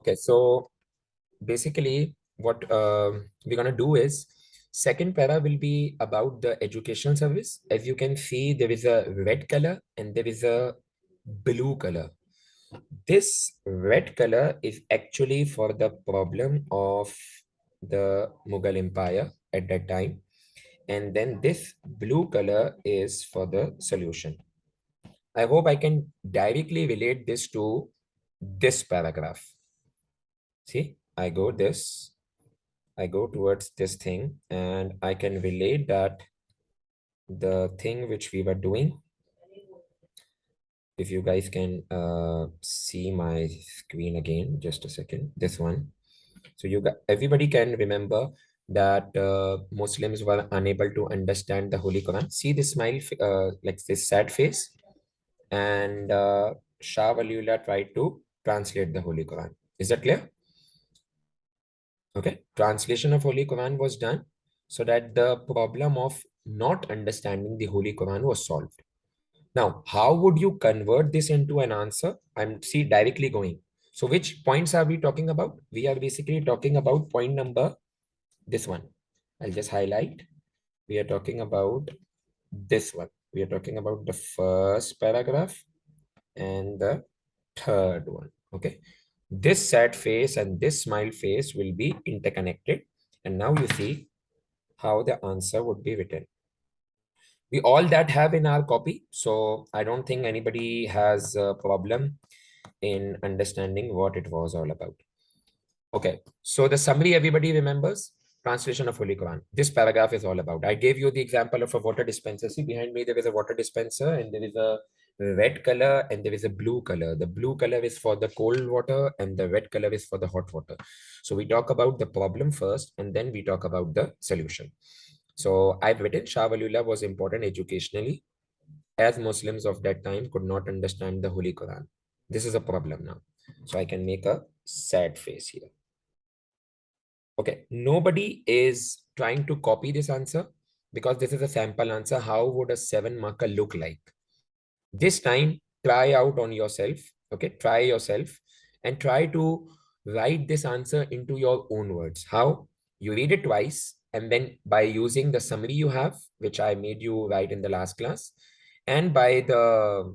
Okay, so basically what we're gonna do is second para will be about the educational service. As you can see, there is a red color and there is a blue color. This red color is actually for the problem of the Mughal Empire at that time. And then this blue color is for the solution. I hope I can directly relate this to this paragraph. See, I go towards this thing and I can relate that the thing which we were doing, if you guys can see my screen again, just a second, this one. So everybody can remember that Muslims were unable to understand the Holy Quran. See this smile, like this sad face, and Shah WaliUllah tried to translate the Holy Quran. Is that clear? Okay. Translation of Holy Quran was done so that the problem of not understanding the Holy Quran was solved. Now, how would you convert this into an answer? I'm see directly going. So which points are we talking about? We are basically talking about point number this one. I'll just highlight. We are talking about this one. We are talking about the first paragraph and the third one. Okay. This sad face and this smile face will be interconnected. And now you see how the answer would be written. We all that have in our copy. So I don't think anybody has a problem in understanding what it was all about. Okay, so the summary everybody remembers, translation of Holy Quran. This paragraph is all about. I gave you the example of a water dispenser. See, behind me there is a water dispenser and there is a red color and there is a blue color. The blue color is for the cold water and the red color is for the hot water. So we talk about the problem first and then we talk about the solution. So I've written Shah WaliUllah was important educationally as Muslims of that time could not understand the Holy Quran. This is a problem now. So I can make a sad face here. Okay, nobody is trying to copy this answer because this is a sample answer. How would a 7 marker look like? This time, try out on yourself. Okay, try yourself and try to write this answer into your own words. How? You read it twice, and then by using the summary you have, which I made you write in the last class, and by the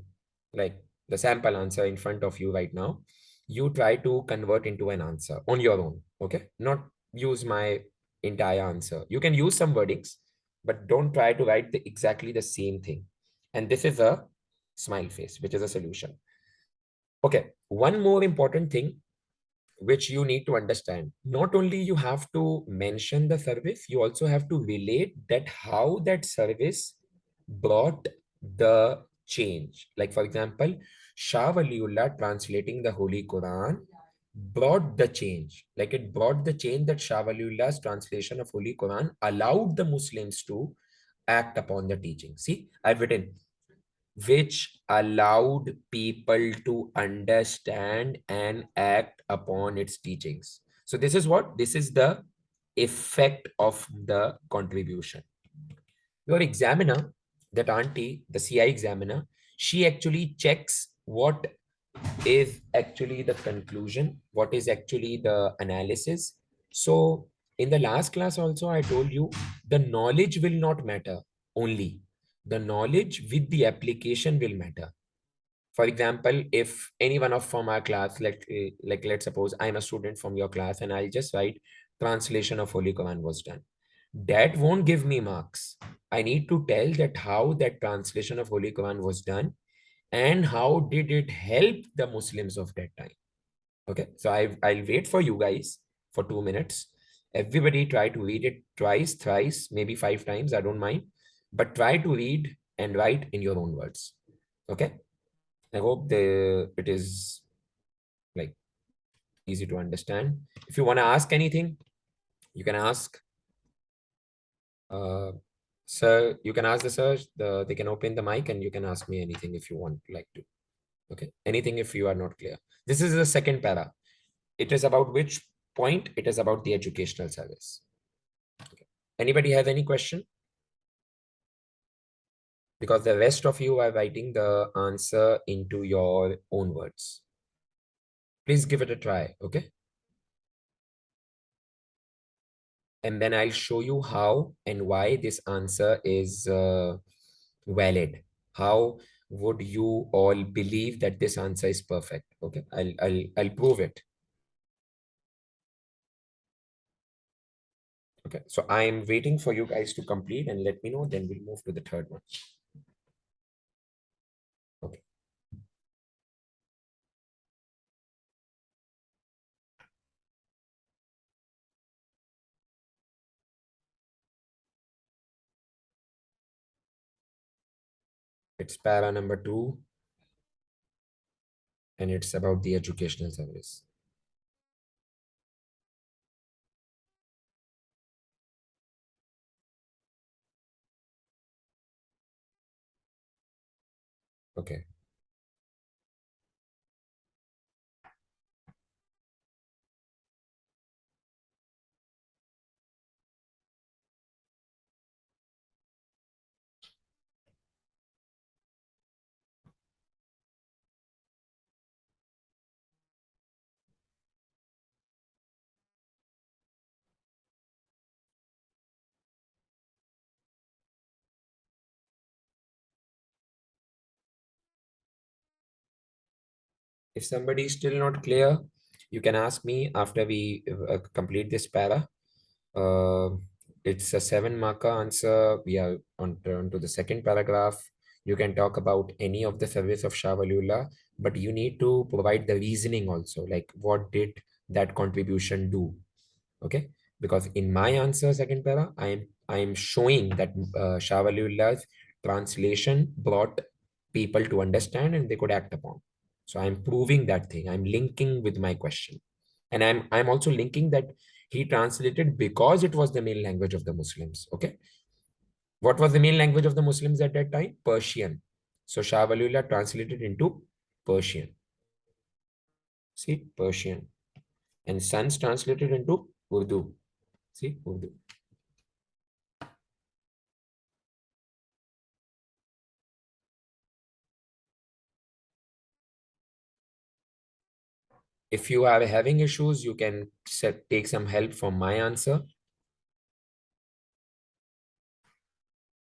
like the sample answer in front of you right now, you try to convert into an answer on your own. Okay, not use my entire answer. You can use some wordings, but don't try to write exactly the same thing. And this is a smile face, which is a solution. Okay, one more important thing which you need to understand. Not only you have to mention the service, you also have to relate that how that service brought the change. Like for example, Shah WaliUllah translating the Holy Quran brought the change. Like it brought the change that Shah WaliUllah's translation of Holy Quran allowed the Muslims to act upon the teaching. See, I've written which allowed people to understand and act upon its teachings. So this is what? This is the effect of the contribution. Your examiner, that auntie, the CI examiner, she actually checks what is actually the conclusion, what is actually the analysis. So in the last class also, I told you the knowledge will not matter only. The knowledge with the application will matter. For example, if any one of from our class, like let's suppose I'm a student from your class and I'll just write translation of Holy Quran was done. That won't give me marks. I need to tell that how that translation of Holy Quran was done and how did it help the Muslims of that time. Okay, so I'll wait for you guys for 2 minutes. Everybody try to read it twice, thrice, maybe 5 times. I don't mind, but try to read and write in your own words. Okay. I hope it is like easy to understand. If you want to ask anything, you can ask. Uh, sir, you can ask the sir. They can open the mic and you can ask me anything if you want like to. Okay, anything if you are not clear. This is the second para. It is about which point? It is about the educational service. Okay. Anybody have any question? Because the rest of you are writing the answer into your own words. Please give it a try, okay? And then I'll show you how and why this answer is valid. How would you all believe that this answer is perfect? Okay, I'll prove it. Okay, so I'm waiting for you guys to complete and let me know. Then we'll move to the third one. Okay, it's para number 2, and it's about the educational service. Okay. If somebody is still not clear, you can ask me after we complete this para. Uh, it's a 7 marker answer. We are on to the second paragraph. You can talk about any of the service of Shah WaliUllah, but you need to provide the reasoning also, like what did that contribution do? Okay, because in my answer, second para, I am showing that Shah WaliUllah's translation brought people to understand and they could act upon. So I'm proving that thing. I'm linking with my question. And I'm also linking that he translated because it was the main language of the Muslims. Okay. What was the main language of the Muslims at that time? Persian. So Shah Waliullah translated into Persian. See, Persian. And sons translated into Urdu. See, Urdu. If you are having issues, you can take some help from my answer.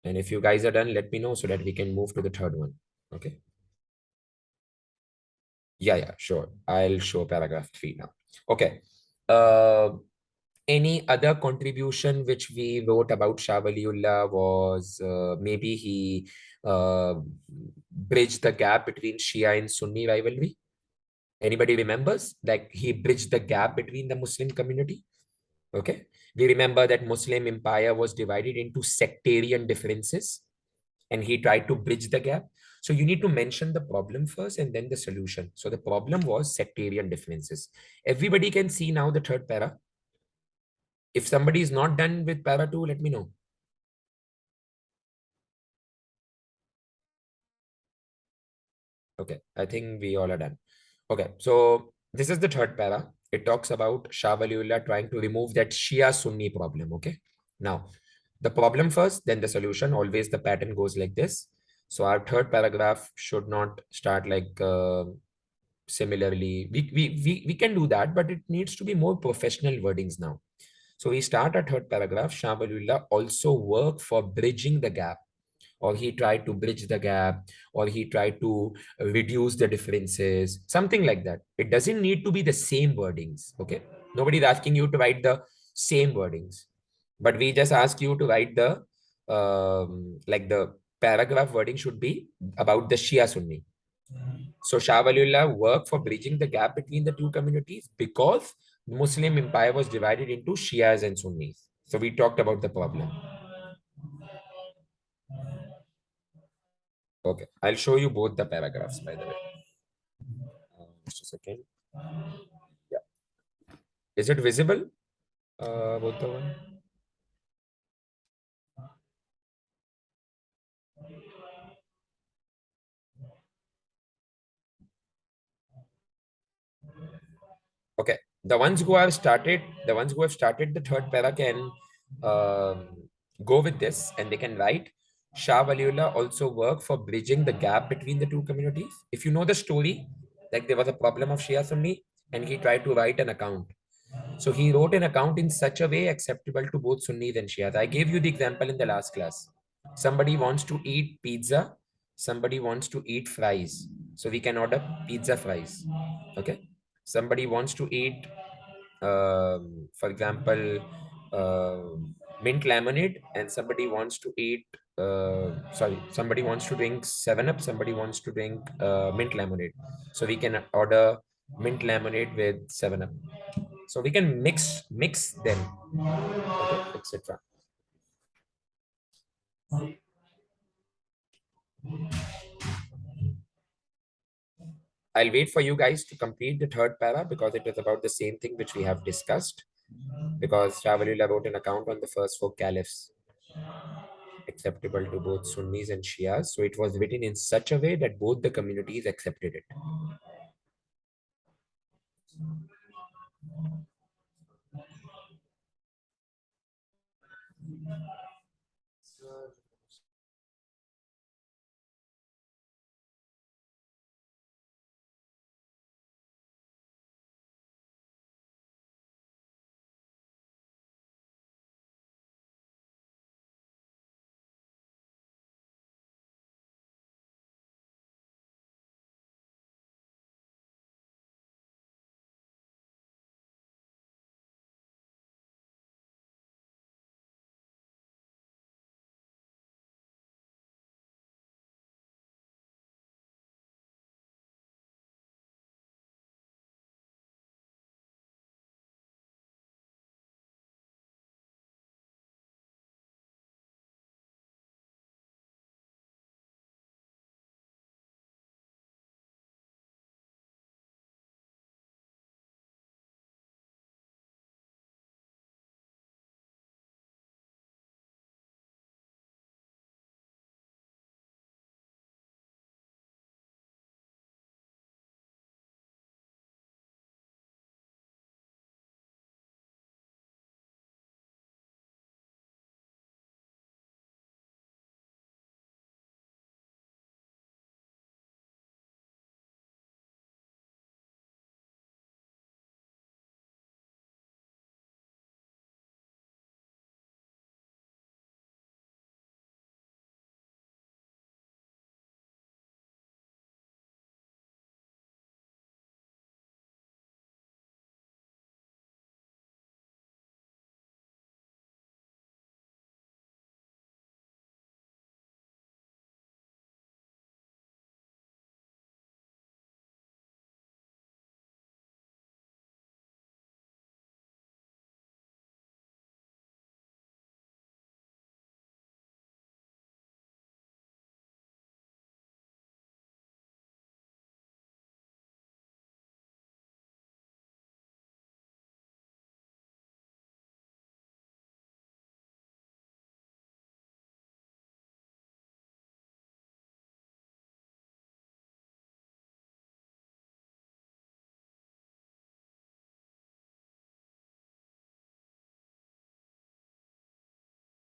And if you guys are done, let me know so that we can move to the third one. Okay. Yeah, sure. I'll show paragraph 3 now. Okay. Uh, any other contribution which we wrote about Shah Waliullah was maybe he bridged the gap between Shia and Sunni rivalry. Anybody remembers? Like he bridged the gap between the Muslim community. Okay. We remember that Muslim empire was divided into sectarian differences and he tried to bridge the gap. So you need to mention the problem first and then the solution. So the problem was sectarian differences. Everybody can see now the third para. If somebody is not done with para 2, let me know. Okay, I think we all are done. Okay, so this is the third para. It talks about Shah Waliullah trying to remove that Shia Sunni problem. Okay, now the problem first, then the solution. Always the pattern goes like this. So our third paragraph should not start like similarly. We can do that, but it needs to be more professional wordings now. So we start our third paragraph. Shah Waliullah also work for bridging the gap, or he tried to bridge the gap, or he tried to reduce the differences, something like that. It doesn't need to be the same wordings. Okay, nobody's asking you to write the same wordings, but we just ask you to write the like the paragraph wording should be about the Shia Sunni. So Shah Waliullah worked for bridging the gap between the two communities because Muslim empire was divided into Shias and Sunnis. So we talked about the problem. Okay, I'll show you both the paragraphs, by the way. Just a second. Yeah. Is it visible? Both the one? Okay. The ones who have started the third para can go with this and they can write Shah Waliullah also worked for bridging the gap between the two communities. If you know the story, like there was a problem of Shia Sunni, and he tried to write an account. So he wrote an account in such a way acceptable to both Sunnis and Shias. I gave you the example in the last class. Somebody wants to eat pizza, somebody wants to eat fries. So we can order pizza fries. Okay. Somebody wants to eat, for example, mint lemonade, and somebody wants to eat, somebody wants to drink 7 Up, somebody wants to drink mint lemonade. So we can order mint lemonade with 7 Up. So we can mix them, okay, etc. I'll wait for you guys to complete the third para because it is about the same thing which we have discussed. Because Shah WaliUllah wrote an account on the first four caliphs, acceptable to both Sunnis and Shias. So it was written in such a way that both the communities accepted it.